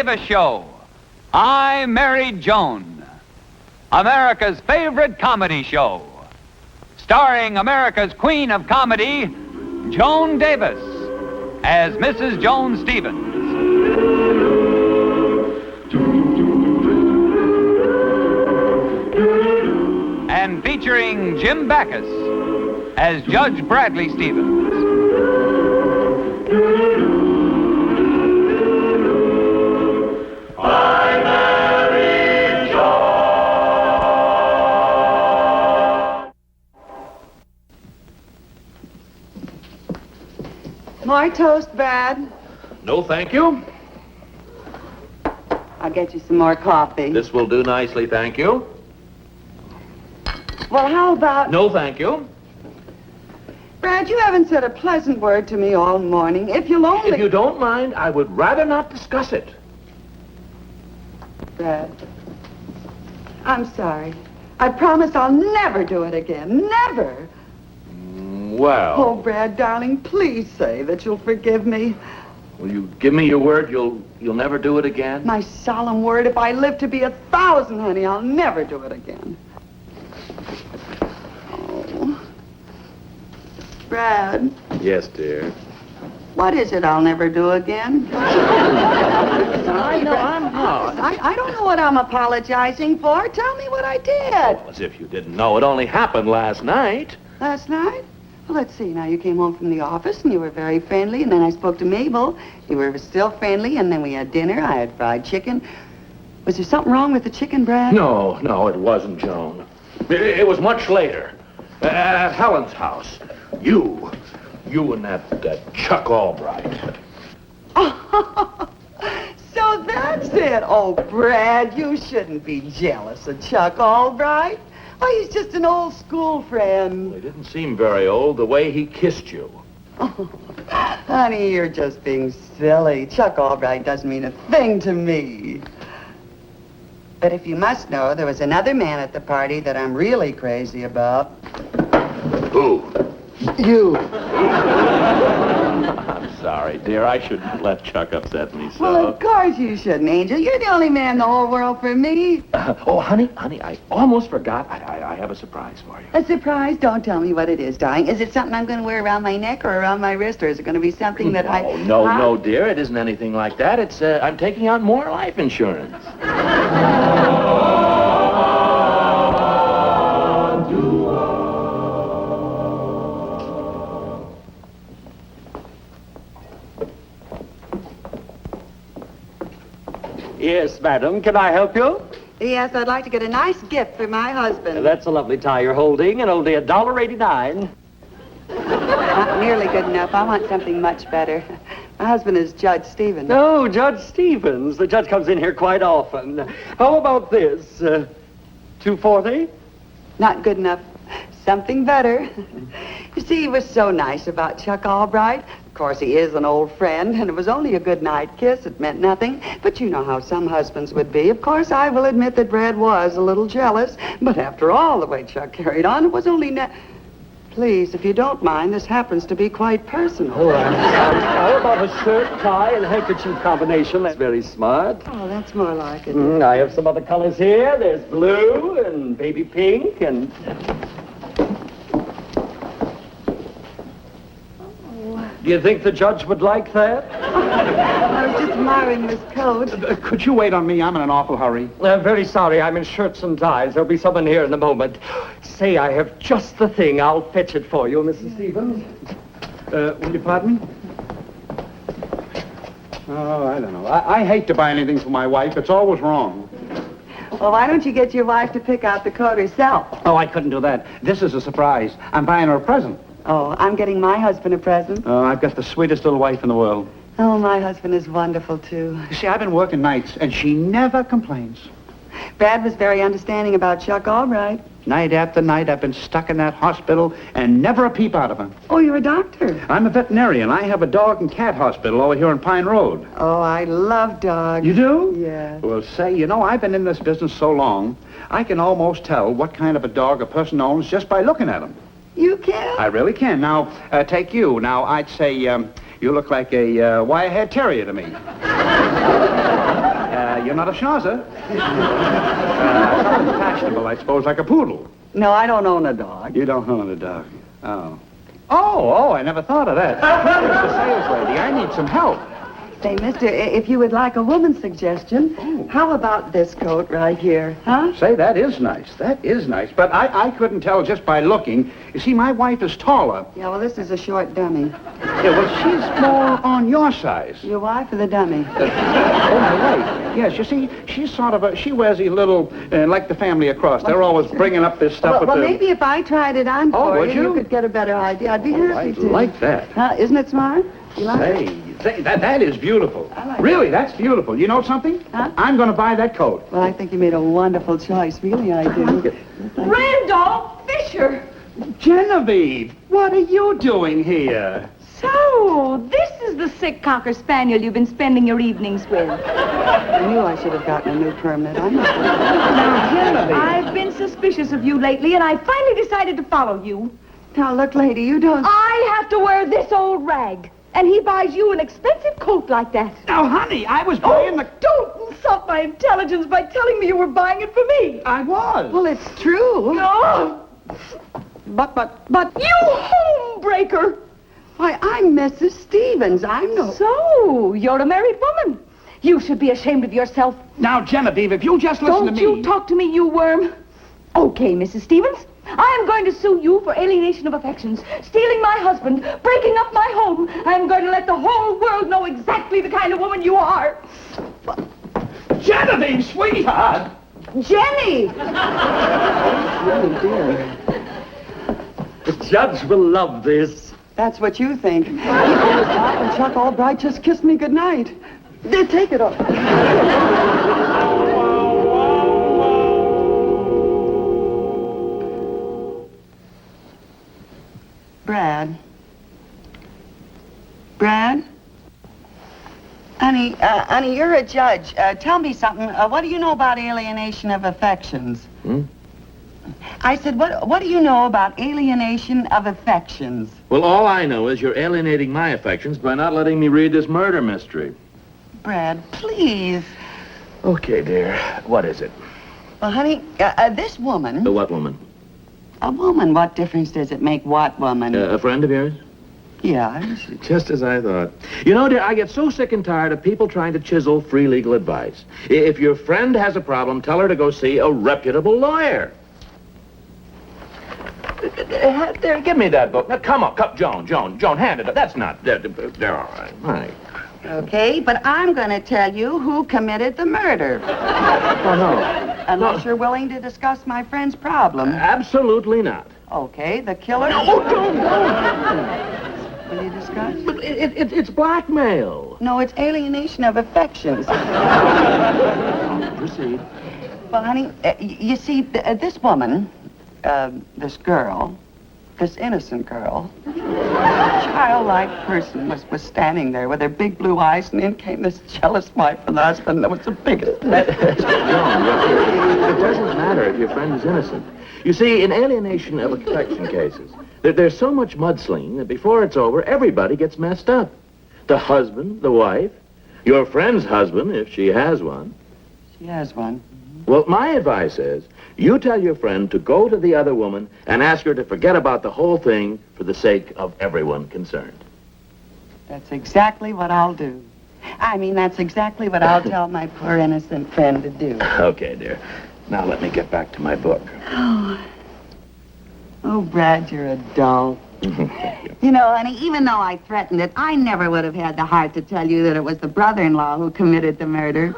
Davis Show. I'm Married Joan, America's favorite comedy show, starring America's queen of comedy, Joan Davis, as Mrs. Joan Stevens. And featuring Jim Backus as Judge Bradley Stevens. My Married Joan. More toast, Brad? No, thank you. I'll get you some more coffee. This will do nicely, thank you. Well, how about... No, thank you. Brad, you haven't said a pleasant word to me all morning. If you'll only... If you don't mind, I would rather not discuss it. Brad, I'm sorry. I promise I'll never do it again. Never. Well... Oh, Brad, darling, please say that you'll forgive me. Will you give me your word you'll never do it again? My solemn word, if I live to be 1,000, honey, I'll never do it again. Oh. Brad. Yes, dear. What is it I'll never do again? I know I'm not. I don't know what I'm apologizing for. Tell me what I did. As if you didn't know. It only happened last night. Last night? Well, let's see. Now, you came home from the office, and you were very friendly, and then I spoke to Mabel. You were still friendly, and then we had dinner. I had fried chicken. Was there something wrong with the chicken, Brad? No, it wasn't, Joan. It was much later. At Helen's house. You and that Chuck Albright. Oh, so that's it. Oh, Brad, you shouldn't be jealous of Chuck Albright. Oh, he's just an old school friend. He didn't seem very old the way he kissed you. Oh, honey, you're just being silly. Chuck Albright doesn't mean a thing to me. But if you must know, there was another man at the party that I'm really crazy about. Who? You. I'm sorry, dear. I shouldn't let Chuck upset me so. Well, of course you shouldn't, Angel. You're the only man in the whole world for me. Honey, I almost forgot. I have a surprise for you. A surprise? Don't tell me what it is, darling. Is it something I'm going to wear around my neck or around my wrist, or is it going to be something that No, dear. It isn't anything like that. It's, I'm taking out more life insurance. Yes, madam. Can I help you? Yes, I'd like to get a nice gift for my husband. That's a lovely tie you're holding, and only $1.89. Not nearly good enough. I want something much better. My husband is Judge Stevens. Oh, Judge Stevens. The judge comes in here quite often. How about this? $2.40? Not good enough. Something better. You see, he was so nice about Chuck Albright. Of course, he is an old friend, and it was only a good night kiss. It meant nothing. But you know how some husbands would be. Of course, I will admit that Brad was a little jealous. But after all, the way Chuck carried on, it was only Please, if you don't mind, this happens to be quite personal. Oh, I'm sorry. How about a shirt, tie, and handkerchief combination? That's very smart. Oh, that's more like it. I have some other colors here. There's blue and baby pink and... Do you think the judge would like that? I was just admiring this coat. Could you wait on me? I'm in an awful hurry. I'm very sorry. I'm in shirts and ties. There'll be someone here in a moment. Say, I have just the thing. I'll fetch it for you, Mrs. Stevens. Will you pardon me? Oh, I don't know. I hate to buy anything for my wife. It's always wrong. Well, why don't you get your wife to pick out the coat herself? Oh, I couldn't do that. This is a surprise. I'm buying her a present. Oh, I'm getting my husband a present. Oh, I've got the sweetest little wife in the world. Oh, my husband is wonderful, too. You see, I've been working nights, and she never complains. Brad was very understanding about Chuck Albright. Night after night, I've been stuck in that hospital, and never a peep out of him. Oh, you're a doctor. I'm a veterinarian. I have a dog and cat hospital over here on Pine Road. Oh, I love dogs. You do? Yes. Well, say, I've been in this business so long, I can almost tell what kind of a dog a person owns just by looking at him. You can? I really can. Now, take you. Now, I'd say you look like a wire-haired terrier to me. you're not a schnozer. Something fashionable, I suppose, like a poodle. No, I don't own a dog. You don't own a dog. Oh. Oh, I never thought of that. Here's the sales lady. I need some help. Say, mister, if you would like a woman's suggestion, how about this coat right here, huh? Say, that is nice. That is nice. But I couldn't tell just by looking. You see, my wife is taller. Yeah, well, this is a short dummy. Yeah, well, she's more on your size. Your wife or the dummy? Oh, my wife. Yes, you see, she's sort of she wears these little, like the family across. They're always bringing up this stuff Well, maybe if I tried it on for would you, you? could get a better idea. I'd be happy I to. like that. Huh? Isn't it smart? You like it? Say, that is beautiful. I like Really, that's beautiful. You know something? Huh? I'm going to buy that coat. Well, I think you made a wonderful choice. Really, I do. Randolph Fisher! Genevieve, what are you doing here? So, this is the sick Cocker Spaniel you've been spending your evenings with. I knew I should have gotten a new permit. I'm not... Now, Genevieve. I've been suspicious of you lately, and I finally decided to follow you. Now, look, lady, you don't... I have to wear this old rag, and he buys you an expensive coat like that. Now, honey, I was buying the... Don't insult my intelligence by telling me you were buying it for me. I was. Well, it's true. No, But... you homebreaker! Why, I'm Mrs. Stevens. I'm no... So, you're a married woman. You should be ashamed of yourself. Now, Genevieve, if you just listen Don't to me... you talk to me, you worm. Okay, Mrs. Stevens. I am going to sue you for alienation of affections, stealing my husband, breaking up my home. I am going to let the whole world know exactly the kind of woman you are. Genevieve, sweetheart! Jenny! Oh, dear. The judge will love this. That's what you think. He pulled his top and Chuck Albright just kissed me goodnight. There, take it off. Brad? Honey, you're a judge. Tell me something. What do you know about alienation of affections? I said, what do you know about alienation of affections? Well, all I know is you're alienating my affections by not letting me read this murder mystery. Brad, please. Okay, dear. What is it? Well, honey, this woman... The what woman? A woman, what difference does it make what woman? A friend of yours? Yeah. Just as I thought. You know, dear, I get so sick and tired of people trying to chisel free legal advice. If your friend has a problem, tell her to go see a reputable lawyer. There, give me that book. Now, come on, Joan, hand it up. That's not... They're all right. Right. Okay, but I'm going to tell you who committed the murder. Oh, no. Unless you're willing to discuss my friend's problem. Absolutely not. Okay, the killer... No, don't. Will you discuss? But it's blackmail. No, it's alienation of affections. Proceed. Well, honey, you see, this woman, this girl, this innocent girl, childlike person was standing there with her big blue eyes, and in came this jealous wife and husband that was the biggest mess. It doesn't matter if your friend is innocent. You see, in alienation of affection cases, there's so much mudslinging that before it's over, everybody gets messed up. The husband, the wife, your friend's husband, if she has one. She has one. Well, my advice is, you tell your friend to go to the other woman and ask her to forget about the whole thing for the sake of everyone concerned. That's exactly what I'll do. I mean, that's exactly what I'll tell my poor innocent friend to do. Okay, dear. Now let me get back to my book. Oh, Brad, you're a doll. You know, honey, even though I threatened it, I never would have had the heart to tell you that it was the brother-in-law who committed the murder.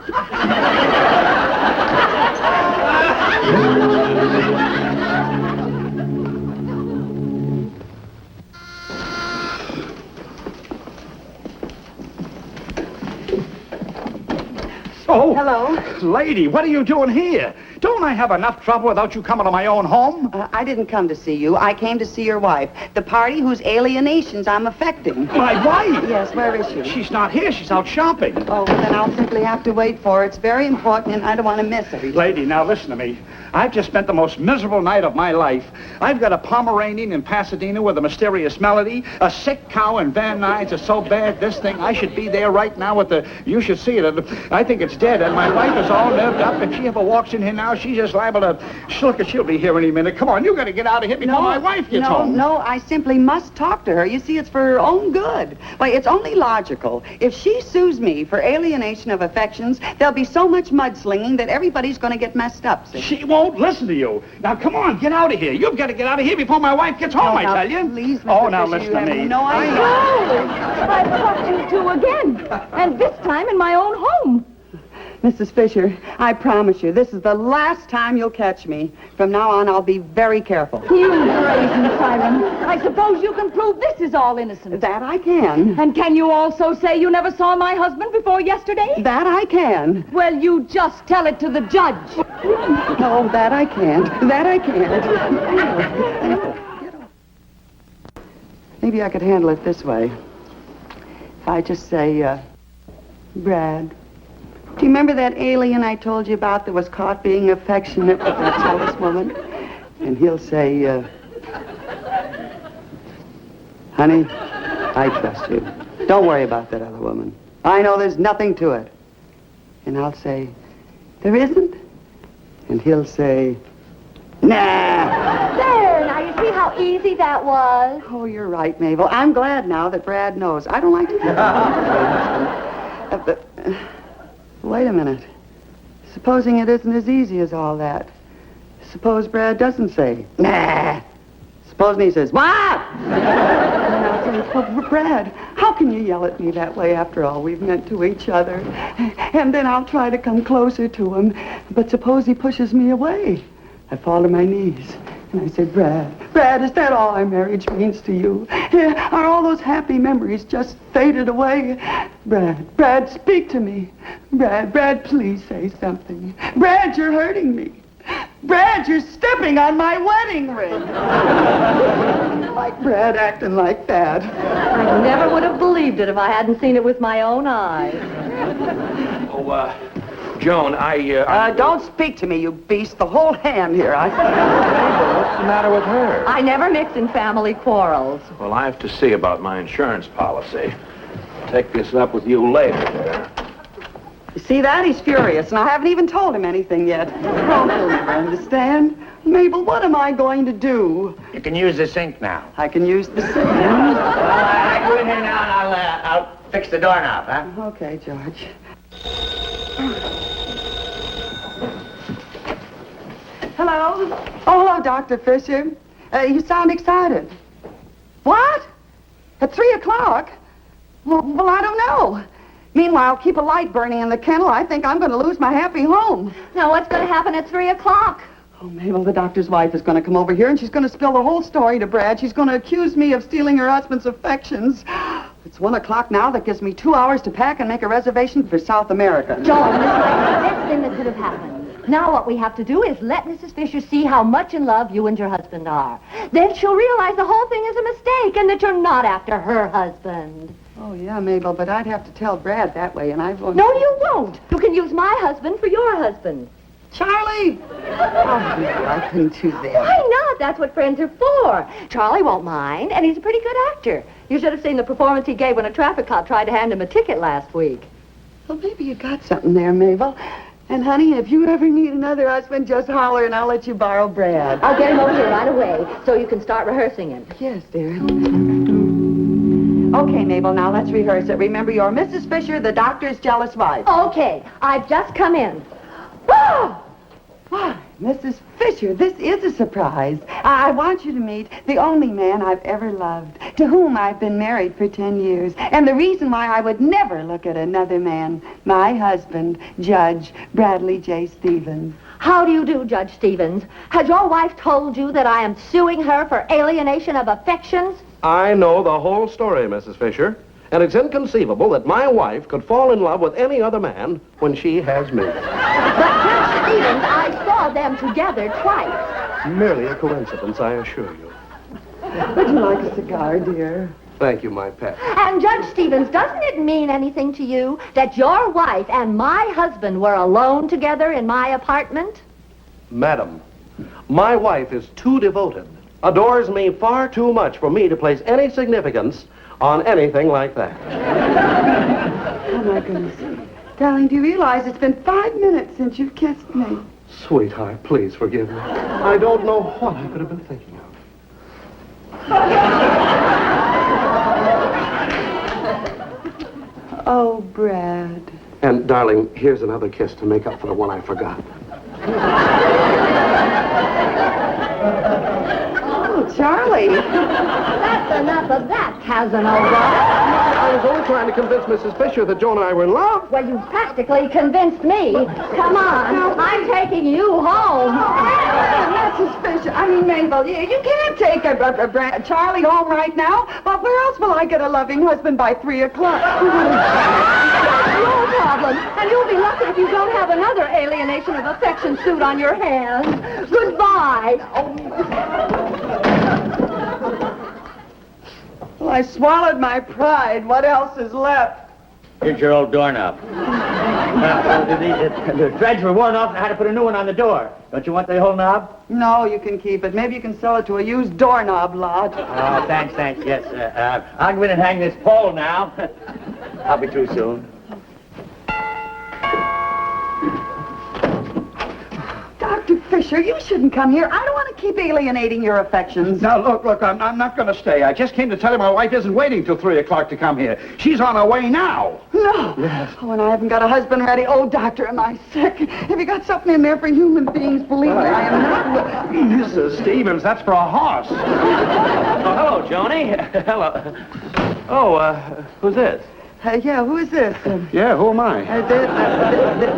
Oh, Hello? lady, what are you doing here? Don't don't I have enough trouble without you coming to my own home? I didn't come to see you. I came to see your wife, the party whose alienations I'm affecting. My wife? Yes, where is she? She's not here. She's out shopping. Oh, well, then I'll simply have to wait for her. It's very important, and I don't want to miss it. Lady, now listen to me. I've just spent the most miserable night of my life. I've got a Pomeranian in Pasadena with a mysterious melody. A sick cow in Van Nuys is so bad, this thing, I should be there right now with the... You should see it. I think it's dead, and my wife is all nerved up. If she ever walks in here now, she's just liable to... She'll be here any minute. Come on, you got to get out of here before my wife gets home. No, I simply must talk to her. You see, it's for her own good. Why, it's only logical. If she sues me for alienation of affections, there'll be so much mudslinging that everybody's going to get messed up. See? She won't listen to you. Now, come on, get out of here. You've got to get out of here before my wife gets home, I tell you. Please, Mr. Oh, now Fisher, listen to me. No, I know. Oh, I've caught you two again. And this time in my own home. Mrs. Fisher, I promise you, this is the last time you'll catch me. From now on, I'll be very careful. You brazen siren. I suppose you can prove this is all innocent. That I can. And can you also say you never saw my husband before yesterday? That I can. Well, you just tell it to the judge. No, that I can't. That I can't. Maybe I could handle it this way. If I just say, Brad, do you remember that alien I told you about that was caught being affectionate with that jealous woman? And he'll say, honey, I trust you. Don't worry about that other woman. I know there's nothing to it. And I'll say, there isn't? And he'll say, nah. There, now you see how easy that was? Oh, you're right, Mabel. I'm glad now that Brad knows. I don't like to but wait a minute. Supposing it isn't as easy as all that. Suppose Brad doesn't say, nah. Supposing he says, what? And I'll say, well, Brad, how can you yell at me that way after all we've meant to each other? And then I'll try to come closer to him. But suppose he pushes me away. I fall to my knees. And I said, Brad, is that all our marriage means to you? Are all those happy memories just faded away? Brad, speak to me. Brad, please say something. Brad, you're hurting me. Brad, you're stepping on my wedding ring. Like Brad acting like that. I never would have believed it if I hadn't seen it with my own eyes. Oh, Joan, Don't speak to me, you beast. The whole hand here. What's the matter with her? I never mix in family quarrels. Well, I have to see about my insurance policy. I'll take this up with you later. You see that? He's furious, and I haven't even told him anything yet. Oh, he'll never understand. Mabel, what am I going to do? You can use the sink now. I can use the sink. I go in here now and I'll fix the doorknob, huh? Okay, George. Hello? Oh, hello, Dr. Fisher. You sound excited. What? At 3 o'clock? Well, I don't know. Meanwhile, keep a light burning in the kennel. I think I'm going to lose my happy home. Now, what's going to happen at 3 o'clock? Oh, Mabel, the doctor's wife is going to come over here, and she's going to spill the whole story to Brad. She's going to accuse me of stealing her husband's affections. It's 1 o'clock now. That gives me 2 hours to pack and make a reservation for South America. John, this is the best thing that could have happened. Now what we have to do is let Mrs. Fisher see how much in love you and your husband are. Then she'll realize the whole thing is a mistake and that you're not after her husband. Oh, yeah, Mabel, but I'd have to tell Brad that way, and I won't... No, you won't. You can use my husband for your husband. Charlie! Oh, no, I couldn't do that. Why not? That's what friends are for. Charlie won't mind, and he's a pretty good actor. You should have seen the performance he gave when a traffic cop tried to hand him a ticket last week. Well, maybe you got something there, Mabel. And, honey, if you ever need another husband, just holler, and I'll let you borrow Brad. I'll get him over here right away so you can start rehearsing him. Yes, dear. Okay, Mabel, now let's rehearse it. Remember, you're Mrs. Fisher, the doctor's jealous wife. Okay, I've just come in. Whoa! Why, Mrs. Fisher, this is a surprise. I want you to meet the only man I've ever loved, to whom I've been married for 10 years, and the reason why I would never look at another man, my husband, Judge Bradley J. Stevens. How do you do, Judge Stevens? Has your wife told you that I am suing her for alienation of affections? I know the whole story, Mrs. Fisher, and it's inconceivable that my wife could fall in love with any other man when she has me. But, Judge Stevens, I saw saw them together twice. Merely a coincidence, I assure you. Would you like a cigar, dear? Thank you, my pet. And Judge Stevens, doesn't it mean anything to you that your wife and my husband were alone together in my apartment? Madam, my wife is too devoted, adores me far too much for me to place any significance on anything like that. Oh, my goodness. Darling, do you realize it's been 5 minutes since you've kissed me? Sweetheart, please forgive me. I don't know what I could have been thinking of. Oh, Brad. And, darling, here's another kiss to make up for the one I forgot. Oh, Charlie. That's enough of that, Casanova. I was only trying to convince Mrs. Fisher that Joan and I were in love. Well, you practically convinced me. Come on, I'm taking you home. That's suspicious. I mean, Mabel, you can't take Charlie home right now. But where else will I get a loving husband by 3 o'clock? That's your problem. And you'll be lucky if you don't have another alienation of affection suit on your hands. Goodbye. Well, I swallowed my pride. What else is left? Here's your old doorknob. The threads were worn off and I had to put a new one on the door. Don't you want the whole knob? No, you can keep it. Maybe you can sell it to a used doorknob lot. Oh, thanks. Yes, I'll go in and hang this pole now. I'll be through soon. Dr. Fisher, you shouldn't come here. I don't want to keep alienating your affections. Now, look, I'm not going to stay. I just came to tell you my wife isn't waiting till 3 o'clock to come here. She's on her way now. No. Yes. Oh, and I haven't got a husband ready. Oh, doctor, am I sick? Have you got something in there for human beings? Believe me, I am not. Mrs. Stevens, that's for a horse. Oh, hello, Joni. Hello. Oh, who's this? Yeah, who is this? Yeah, who am I?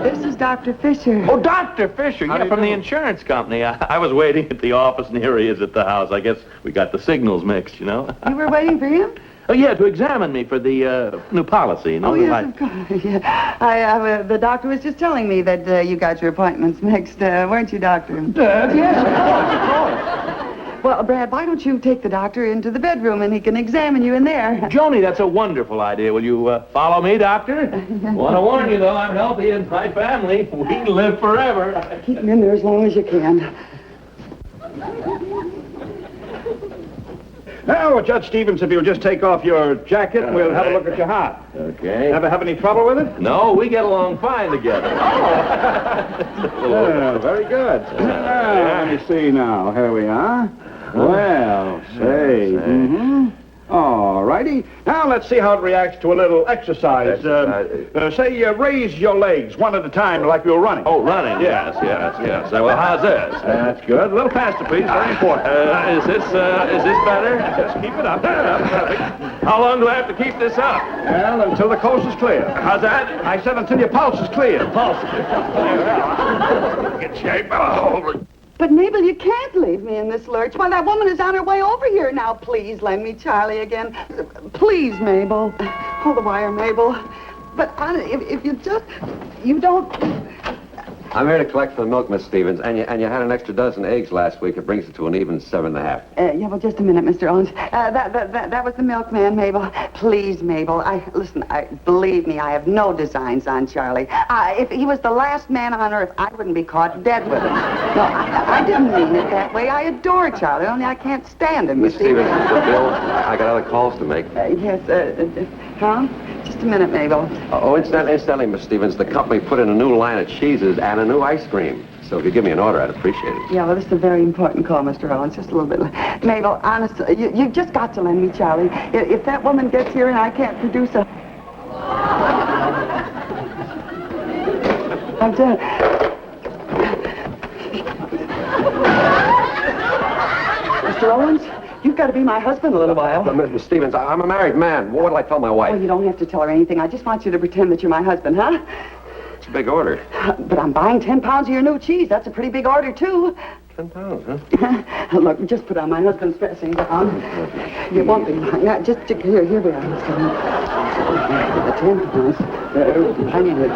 This is Dr. Fisher. Oh, Dr. Fisher. How do Yeah, you from do? the insurance company. I was waiting at the office, and here he is at the house. I guess we got the signals mixed, you know. You were waiting for him? Oh, yeah, to examine me for the new policy, you know. Oh, yes, of course. Yeah. The doctor was just telling me that you got your appointments mixed, weren't you, Doctor? Yes, of course. Well, Brad, why don't you take the doctor into the bedroom and he can examine you in there? Joni, that's a wonderful idea. Will you follow me, Doctor? Want to warn you, though, I'm healthy and my family, we live forever. Keep him in there as long as you can. Now, Judge Stevens, if you'll just take off your jacket and we'll have a look at your heart. Okay. Ever have any trouble with it? No, we get along fine together. Yeah, very good. Let me see now. Here we are. Well, say. Mm-hmm. All righty. Now let's see how it reacts to a little exercise. Say, raise your legs one at a time like we were running. Oh, running? Yes. Well, how's this? That's good. A little faster, please. Very important. Is this better? Just keep it up. How long do I have to keep this up? Well, until the coast is clear. How's that? I said until your pulse is clear. Pulse. Get shape. Oh, But, Mabel, you can't leave me in this lurch. Why, that woman is on her way over here now. Please lend me Charlie again. Please, Mabel. Hold the wire, Mabel. But, if you just... You don't... I'm here to collect for the milk, Miss Stevens, and you had an extra dozen eggs last week. It brings it to an even 7.5. Yeah, well, just a minute, Mr. Owens. That was the milkman, Mabel. Please, Mabel. Listen, believe me, I have no designs on Charlie. If he was the last man on earth, I wouldn't be caught dead with him. No, I didn't mean it that way. I adore Charlie, only I can't stand him, Miss Stevens, the bill. I got other calls to make. Yes, huh? Just a minute, Mabel. Incidentally, Miss Stevens, the company put in a new line of cheeses and a new ice cream. So if you give me an order, I'd appreciate it. Yeah, well, this is a very important call, Mr. Owens. Just a little bit. Mabel, honestly, you've just got to lend me Charlie. If that woman gets here and I can't produce a... I'm done. Mr. Owens, you've got to be my husband a little while. Miss Stevens, I'm a married man. What'll I tell my wife? Oh, you don't have to tell her anything. I just want you to pretend that you're my husband, huh? It's a big order. But I'm buying 10 pounds of your new cheese. That's a pretty big order, too. 10 pounds, huh? Look, just put on my husband's dressing gown. You won't be lying. Now, just here we are. The 10 pounds. I need it.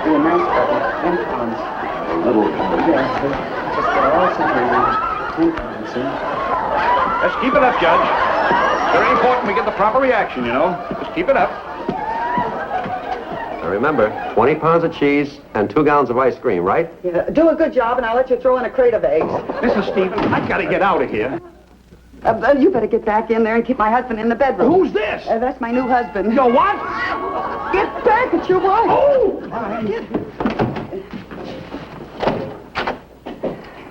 be a nice button. 10 pounds. A little pound. Yes, just get all situated. 10 pounds, see? Just keep it up, Judge. Very important we get the proper reaction, you know. Just keep it up. Now remember, 20 pounds of cheese and 2 gallons of ice cream, right? Yeah, do a good job, and I'll let you throw in a crate of eggs. Mrs. Stevens, I've got to get out of here. You better get back in there and keep my husband in the bedroom. Who's this? That's my new husband. Your what? Get back at your wife. Oh!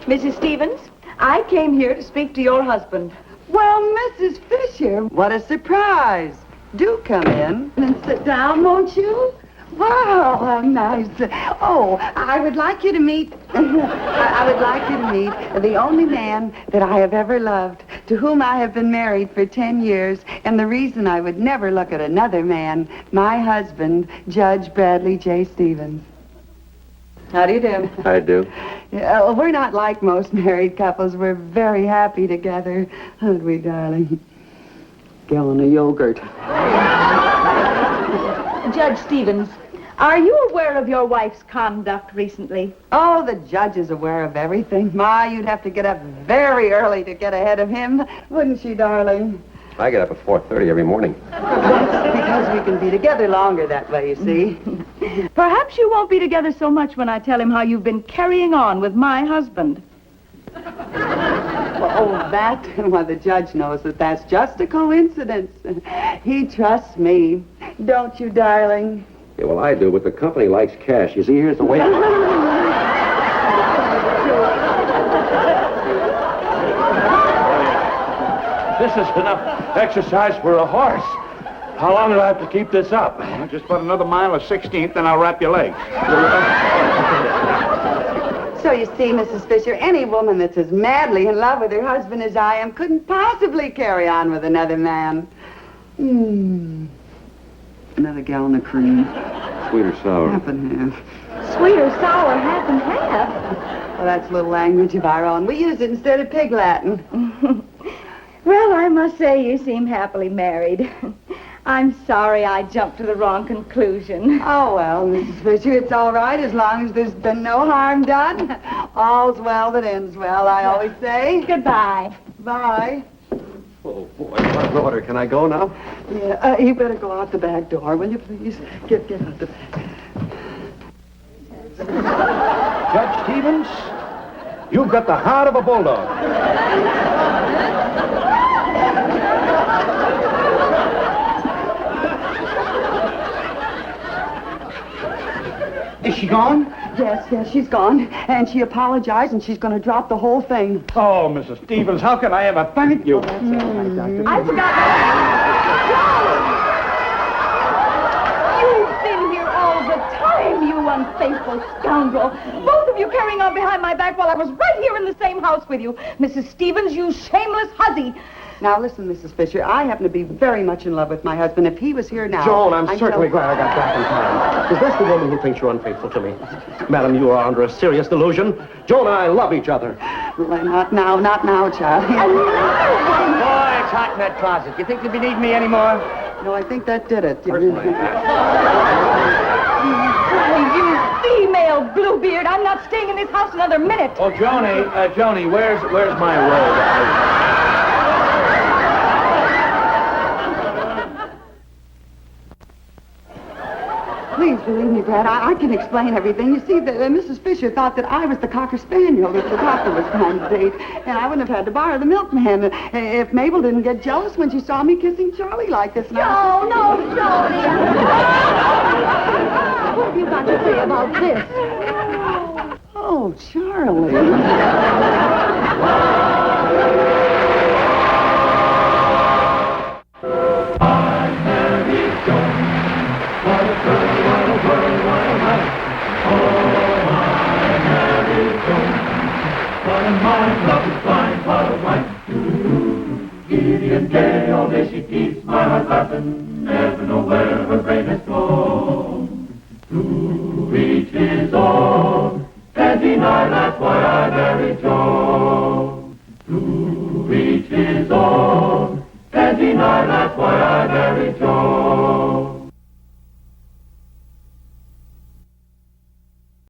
Mrs. Stevens, I came here to speak to your husband. Well, Mrs. Fisher, what a surprise. Do come in and sit down, won't you? Wow, how nice. Oh, I would like you to meet... I would like you to meet the only man that I have ever loved, to whom I have been married for 10 years, and the reason I would never look at another man, my husband, Judge Bradley J. Stevens. How do you do? I do. Yeah, well, we're not like most married couples. We're very happy together. Aren't we, darling? Gallon of yogurt. Judge Stevens, are you aware of your wife's conduct recently? Oh, the judge is aware of everything. Ma, you'd have to get up very early to get ahead of him. Wouldn't she, darling? I get up at 4:30 every morning. That's because we can be together longer that way, you see. Perhaps you won't be together so much when I tell him how you've been carrying on with my husband. Oh, that? Well, the judge knows that that's just a coincidence. He trusts me. Don't you, darling? Yeah, well, I do, but the company likes cash. You see, here's the way... This is enough exercise for a horse. How long do I have to keep this up? Well, just about another mile of 16th, then I'll wrap your legs. So you see, Mrs. Fisher, any woman that's as madly in love with her husband as I am couldn't possibly carry on with another man. Another gallon of cream. Sweet or sour? Half and half. Sweet or sour, half and half. Well, that's a little language of our own. We use it instead of pig Latin. Well, I must say you seem happily married. I'm sorry I jumped to the wrong conclusion. Oh, well, Mrs. Fisher, it's all right as long as there's been no harm done. All's well that ends well, I always say. Goodbye. Bye. Oh, boy, what an order. Can I go now? Yeah, you better go out the back door, will you, please? Get out the back. Judge Stevens, you've got the heart of a bulldog. Is she gone? Yes, she's gone. And she apologized, and she's going to drop the whole thing. Oh, Mrs. Stevens, how can I ever thank you? That's all right, Doctor. I forgot. You've been here all the time, you unfaithful scoundrel. Both of you carrying on behind my back while I was right here in the same house with you. Mrs. Stevens, you shameless hussy. Now, listen, Mrs. Fisher, I happen to be very much in love with my husband. If he was here now... Joan, I'm certainly glad I got back in time. Is this the woman who thinks you're unfaithful to me? Madam, you are under a serious delusion. Joan and I love each other. Well, not now, Charlie. Boy, it's hot in that closet. You think you'll be needing me anymore? No, I think that did it. You female bluebeard, I'm not staying in this house another minute. Oh, Joni, where's my robe? Please believe me, Brad, I can explain everything. You see, Mrs. Fisher thought that I was the Cocker Spaniel that the doctor was trying to date, and I wouldn't have had to borrow the milkman if Mabel didn't get jealous when she saw me kissing Charlie like this. No, Jody. What have you got to say about this? Oh, Charlie. Giddy and gay, all day she keeps my heart laughing, never know where her brain has gone. To each his own, can't deny that's why I married Joan. To each his own, can't deny that's why I married Joan.